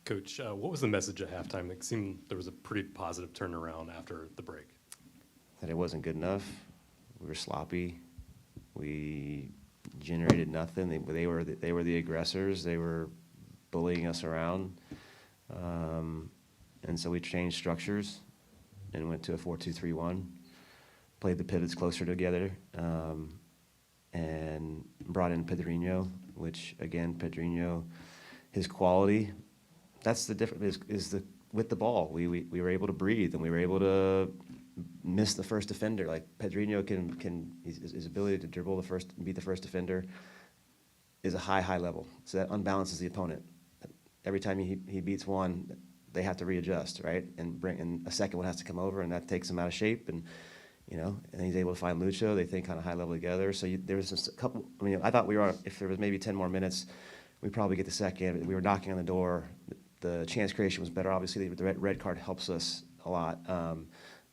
Coach, what was the message at halftime? It seemed there was a pretty positive turnaround after the break. That it wasn't good enough. We were sloppy. We generated nothing. They were the aggressors. They were bullying us around, and so we changed structures and went to a 4-2-3-1. Played the pivots closer together, and brought in Pedrinho, which again, Pedrinho, his quality. That's the difference. Is the with the ball, we were able to breathe, and we were able to miss the first defender. Like Pedrinho can his ability to dribble the first and beat the first defender is a high level. So that unbalances the opponent. Every time he beats one, they have to readjust, right? And a second one has to come over, and that takes them out of shape. And and he's able to find Lucho. They think kind of high level together. So there was just a couple. I mean, I thought we were, if there was maybe 10 more minutes, we'd probably get the second. We were knocking on the door. The chance creation was better. Obviously, the red card helps us a lot.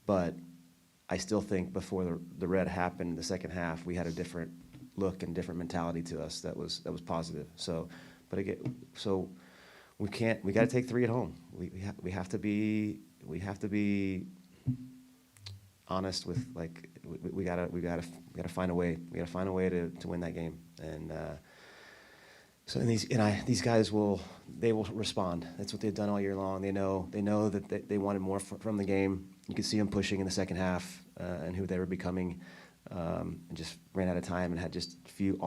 But I still think before the red happened in the second half, we had a different look and different mentality to us that was positive. So, but again, so we got to take 3 at home. We have to be honest with, like, we gotta find a way. We gotta find a way to win that game. And so these guys will respond. That's what they've done all year long. They know that they wanted more from the game. You could see them pushing in the second half and who they were becoming, and just ran out of time and had just a few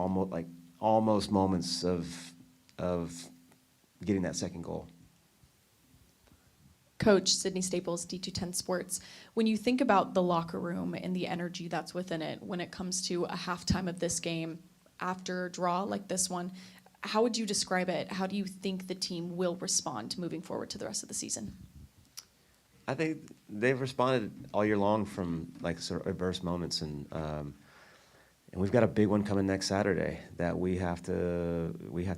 almost moments of getting that second goal. Coach, Sydney Staples, D210 Sports. When you think about the locker room and the energy that's within it, when it comes to a halftime of this game, after a draw like this one, how would you describe it? How do you think the team will respond moving forward to the rest of the season? I think they've responded all year long from like sort of adverse moments, and we've got a big one coming next Saturday that we have to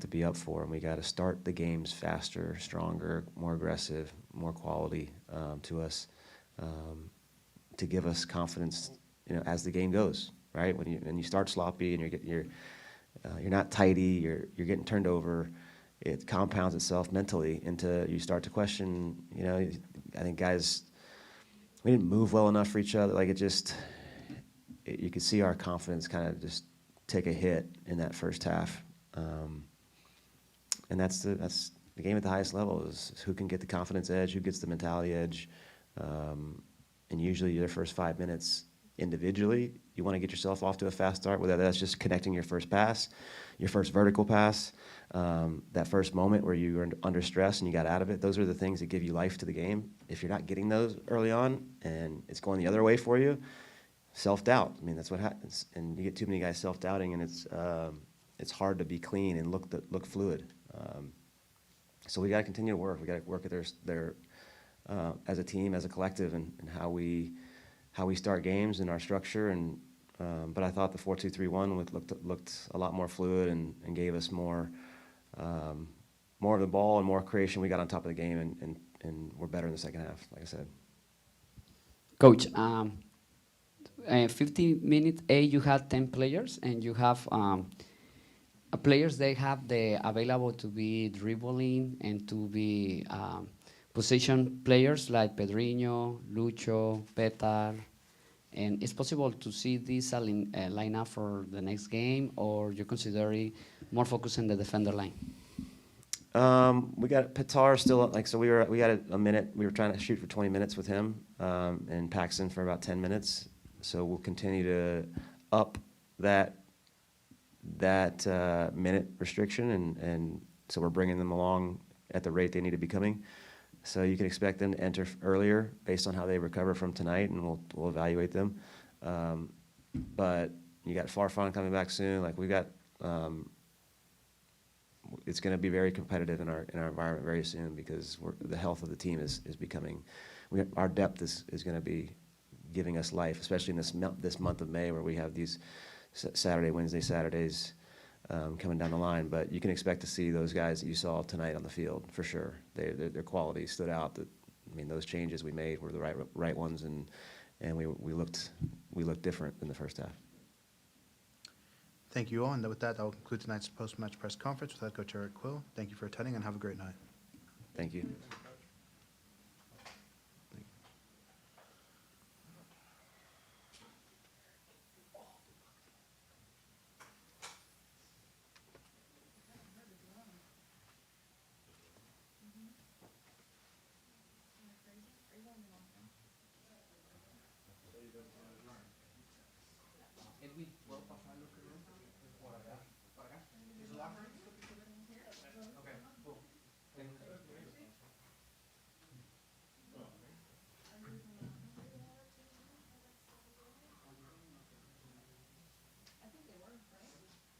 be up for, and we got to start the games faster, stronger, more aggressive, more quality to us, to give us confidence, as the game goes. Right, when you start sloppy and you're not tidy, you're getting turned over, it compounds itself mentally into you start to question. I think guys, we didn't move well enough for each other. Like you could see our confidence kind of just take a hit in that first half, and that's the game at the highest level is who can get the confidence edge, who gets the mentality edge, and usually your first 5 minutes individually, you want to get yourself off to a fast start, whether that's just connecting your first pass, your first vertical pass, that first moment where you were under stress and you got out of it. Those are the things that give you life to the game. If you're not getting those early on and it's going the other way for you, self-doubt. I mean, that's what happens. And you get too many guys self-doubting, and it's hard to be clean and look fluid. So we got to continue to work. We got to work at their as a team, as a collective, and how we start games and our structure. And but I thought the 4-2-3-1 looked a lot more fluid and gave us more of the ball and more creation. We got on top of the game, and we're better in the second half, like I said. Coach, 50 minutes A, you had 10 players, and you have players, they have the available to be dribbling and to be position players like Pedrinho, Lucho, Petar. And it's possible to see this lineup for the next game, or you consider it more focused on the defender line? We got Petar still, so we got a minute. We were trying to shoot for 20 minutes with him, and Paxton for about 10 minutes. So we'll continue to up that minute restriction, and so we're bringing them along at the rate they need to be coming. So you can expect them to enter earlier based on how they recover from tonight, and we'll evaluate them. But you got Farfan coming back soon. Like we got, it's going to be very competitive in our environment very soon because the health of the team is becoming. Our depth is going to be giving us life, especially in this month of May where we have these Wednesday, Saturdays coming down the line. But you can expect to see those guys that you saw tonight on the field for sure. Their quality stood out. Those changes we made were the right ones, and we looked different in the first half. Thank you all, and with that, I'll conclude tonight's post-match press conference with head coach Eric Quill. Thank you for attending, and have a great night. Thank you.